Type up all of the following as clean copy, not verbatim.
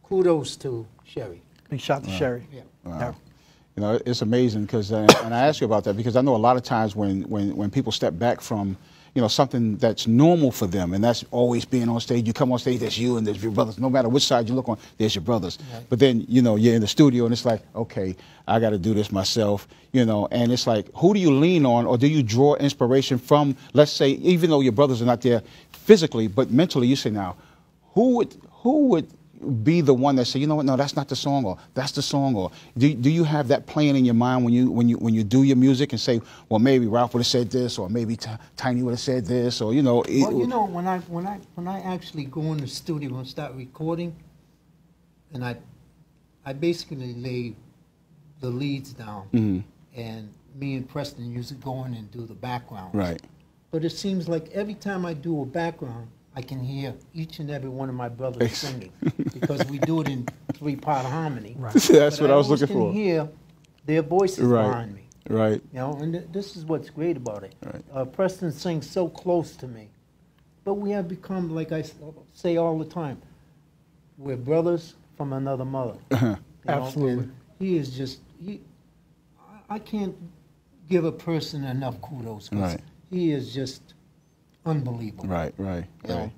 kudos to Sherry. Big shout to Sherry. Yeah. Wow. Yeah. You know, it's amazing because, and I ask you about that because I know a lot of times when people step back from, you know, something that's normal for them, and that's always being on stage. You come on stage, there's you and there's your brothers. No matter which side you look on, there's your brothers. Right. But then, you know, you're in the studio and it's like, okay, I got to do this myself, you know, and it's like, who do you lean on, or do you draw inspiration from, let's say, even though your brothers are not there physically, but mentally, you say now, who would be the one that say, you know what, no, that's not the song, or that's the song, or do you have that playing in your mind when you do your music and say, well, maybe Ralph would have said this, or maybe Tiny would have said this, or you know? Well, you know, when I actually go in the studio and start recording, and I basically lay the leads down, and me and Preston usually go in and do the background. Right. But it seems like every time I do a background, I can hear each and every one of my brothers singing because we do it in 3-part harmony. Right. That's what I was looking for. I can hear their voices behind me. Right. You know, and this is what's great about it. Right. Preston sings so close to me, but we have become, like I say all the time, we're brothers from another mother. Absolutely. He is just I can't give a person enough kudos. Right. He is just unbelievable. Right, right, You know? right.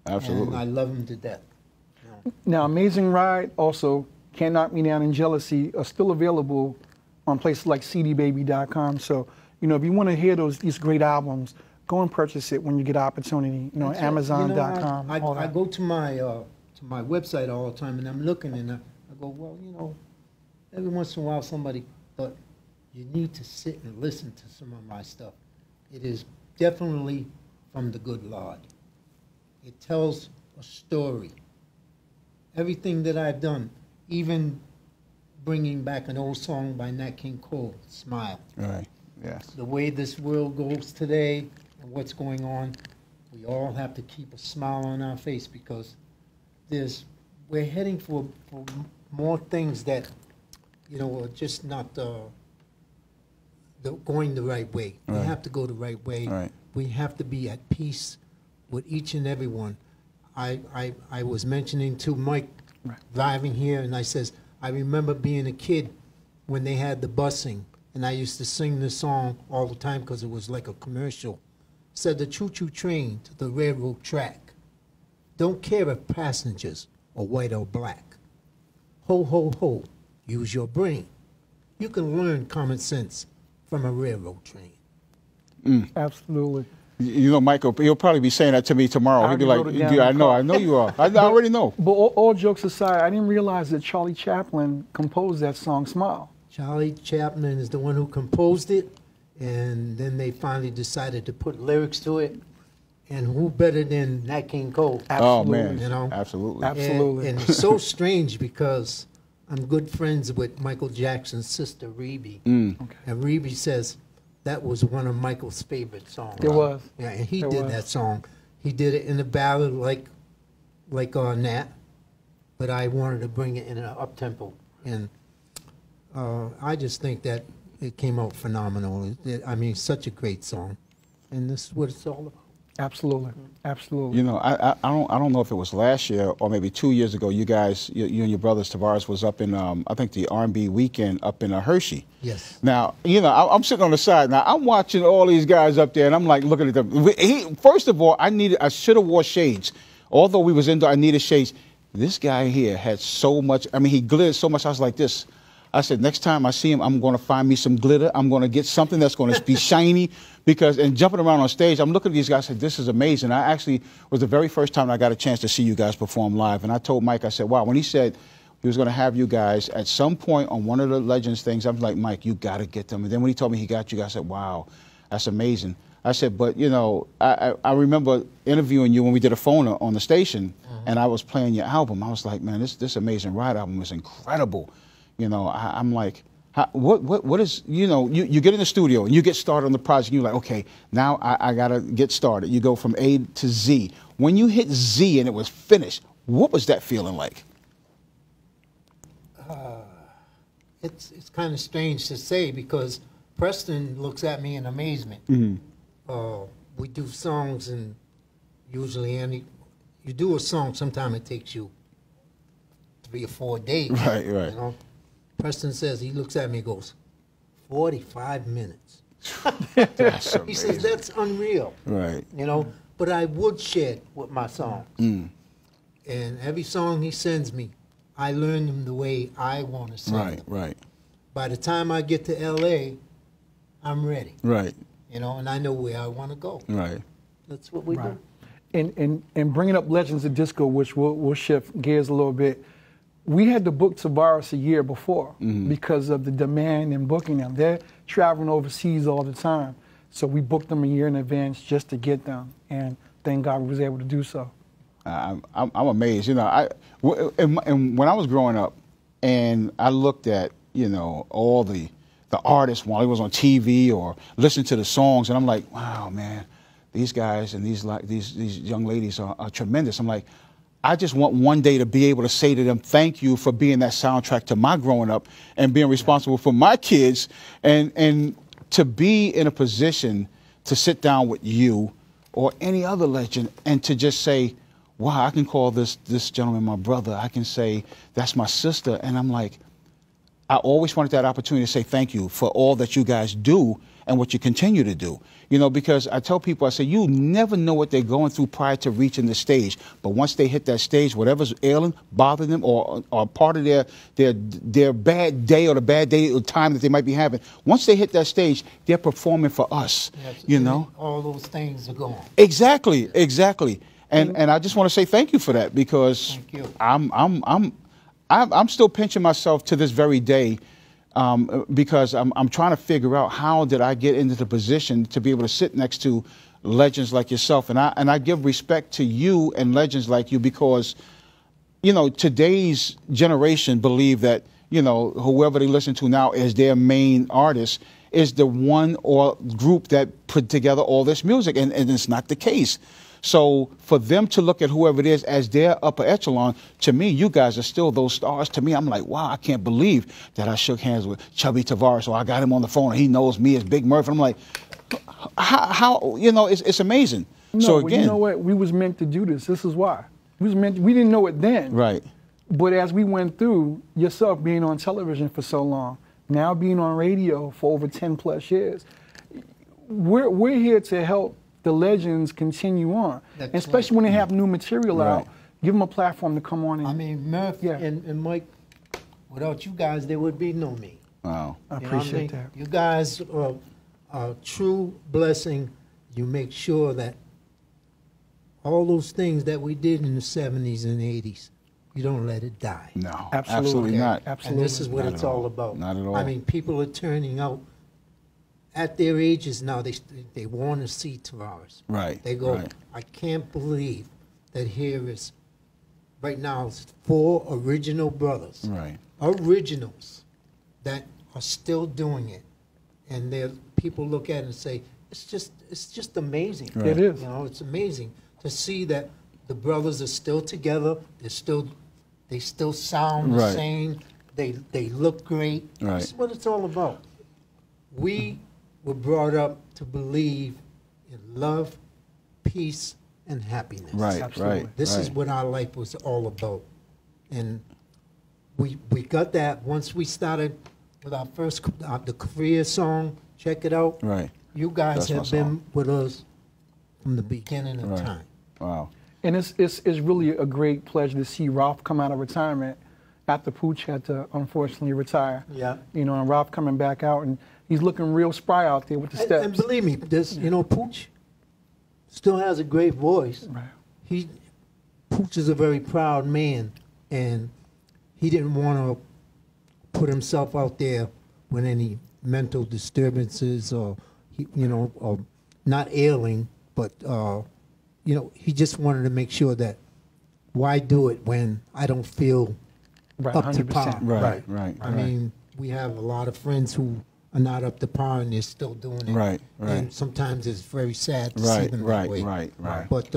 Absolutely. And I love him to death. You know? Now, Amazing Ride, also Can't Knock Me Down in Jealousy are still available on places like cdbaby.com. So, you know, if you want to hear these great albums, go and purchase it when you get opportunity. You know, Amazon.com. You know, I go to my website all the time, and I'm looking, and I go, well, you know, every once in a while somebody thought, you need to sit and listen to some of my stuff. It is definitely from the good Lord. It tells a story. Everything that I've done, even bringing back an old song by Nat King Cole, Smile. Right, yes. The way this world goes today and what's going on, we all have to keep a smile on our face because we're heading for more things that, you know, are just not going the right way. Right. We have to go the right way. Right. We have to be at peace with each and every one. I was mentioning to Mike driving here, and I says, I remember being a kid when they had the busing, and I used to sing this song all the time because it was like a commercial. It said, the choo-choo train to the railroad track. Don't care if passengers are white or black. Ho, ho, ho, use your brain. You can learn common sense from a railroad train. Absolutely. You know, Michael, he'll probably be saying that to me tomorrow. He'll be like, yeah, I know you are. I already know. But all jokes aside, I didn't realize that Charlie Chaplin composed that song, Smile. Charlie Chaplin is the one who composed it, and then they finally decided to put lyrics to it. And who better than Nat King Cole? Oh, man. You know? Absolutely. Absolutely. And it's so strange because I'm good friends with Michael Jackson's sister, Rebe. Okay. And Rebe says that was one of Michael's favorite songs. It was. Yeah, and he did that song. He did it in a ballad like Nat, but I wanted to bring it in an up-tempo. And I just think that it came out phenomenal. I mean, such a great song. And this is what it's all about. Absolutely. Absolutely. You know, I don't know if it was last year or maybe 2 years ago. You guys, you and your brothers Tavares was up in I think the R&B weekend up in Hershey. Yes. Now, you know, I'm sitting on the side now. I'm watching all these guys up there, and I'm like looking at them. First of all, I should have wore shades. Although we was indoor, I needed shades. This guy here had so much. I mean, he glittered so much. I was like this. I said, next time I see him, I'm going to find me some glitter. I'm going to get something that's going to be shiny and jumping around on stage, I'm looking at these guys and said, this is amazing. I actually was the very first time I got a chance to see you guys perform live. And I told Mike, I said, wow, when he said he was going to have you guys at some point on one of the Legends things, I'm like, Mike, you got to get them. And then when he told me he got you guys, I said, wow, that's amazing. I said, but, you know, I remember interviewing you when we did a phone on the station, and I was playing your album. I was like, man, this Amazing Ride album is incredible. You know, I'm like, what is, you know, you get in the studio and you get started on the project, and you're like, okay, now I got to get started. You go from A to Z. When you hit Z and it was finished, what was that feeling like? It's kind of strange to say because Preston looks at me in amazement. We do songs, and usually you do a song, sometimes it takes you 3 or 4 days. Right, right. You know, Preston says, he looks at me and goes, 45 minutes. That's He says, that's unreal. right. You know, but I would share it with my songs. Mm. And every song he sends me, I learn them the way I want to sing Right, them. right, By the time I get to L.A., I'm ready. right, You know, and I know where I want to go. right. That's what we do. And bringing up Legends of Disco, which we'll shift gears a little bit, we had to book Tavares a year before because of the demand in booking them. They're traveling overseas all the time. So we booked them a year in advance just to get them. And thank God we was able to do so. I'm amazed. You know, and when I was growing up, and I looked at, you know, all the artists while he was on TV or listened to the songs, and I'm like, wow, man, these guys and these young ladies are tremendous. I'm like, I just want one day to be able to say to them, thank you for being that soundtrack to my growing up and being responsible for my kids, and to be in a position to sit down with you or any other legend and to just say, wow, I can call this gentleman my brother. I can say that's my sister. And I'm like, I always wanted that opportunity to say thank you for all that you guys do and what you continue to do. You know, because I tell people, I say, you never know what they're going through prior to reaching the stage. But once they hit that stage, whatever's ailing, bothering them, or part of their bad day or the bad day or time that they might be having, once they hit that stage, they're performing for us, you know? All those things are gone. Exactly, exactly. And I just want to say thank you for that, because Thank you. I'm still pinching myself to this very day, because I'm trying to figure out how did I get into the position to be able to sit next to legends like yourself, and I give respect to you and legends like you, because, you know, today's generation believe that, you know, whoever they listen to now as their main artist is the one or group that put together all this music, and it's not the case. So for them to look at whoever it is as their upper echelon, to me, you guys are still those stars. To me, I'm like, wow, I can't believe that I shook hands with Chubby Tavares, or I got him on the phone and he knows me as Big Murph. And I'm like, how you know, it's amazing. No, so well, again, you know what? We was meant to do this. This is why. We didn't know it then. right, But as we went through, yourself being on television for so long, now being on radio for over 10 plus years, we're here to help the legends continue on. That's especially when they have new material Right. out. Give them a platform to come on and I mean, Murph Yeah. and Mike, without you guys, there would be no me. wow, I You know what appreciate mean? that. You guys are a true blessing. You make sure that all those things that we did in the 70s and 80s, you don't let it die. no, Absolutely. absolutely Okay? not. Absolutely. And this is what Not it's at all all. about. Not at all. I mean, people are turning out at their ages now. They want to see Tavares. Right, They go, right. I can't believe that here is, right now, it's 4 original brothers. Right. Originals that are still doing it. And people look at it and say, it's just amazing. Right. It is. You know, it's amazing to see that the brothers are still together. They still sound the Right. same. They look great. Right. This is what it's all about. We were brought up to believe in love, peace, and happiness. Right, Absolutely. right. This is right. what our life was all about. And we got that once we started with our first, the Korea song, Check It Out. Right. You guys That's my have been song. with us from the beginning of Right. time. Wow. And it's really a great pleasure to see Ralph come out of retirement after Pooch had to unfortunately retire. Yeah. You know, and Ralph coming back out, and he's looking real spry out there with the And steps. believe me, you know, Pooch still has a great voice. Right. Pooch is a very proud man, and he didn't want to put himself out there with any mental disturbances or, or not ailing, but, he just wanted to make sure that why do it when I don't feel Right, up to 100%. par. Right. I mean, we have a lot of friends who are not up to par and they're still doing it. Right. And sometimes it's very sad to see them that way. Right. But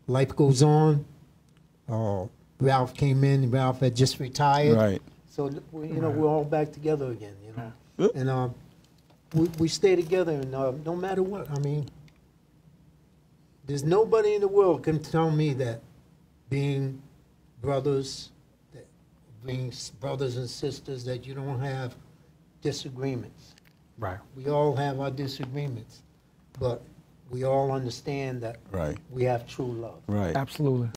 life goes on. Ralph came in. Ralph had just retired. Right. So we're all back together again. And we stay together, and no matter what. I mean, there's nobody in the world can tell me that being brothers, that brings brothers and sisters, that you don't have disagreements. Right. We all have our disagreements, but we all understand that Right. we have true love. Right. Absolutely.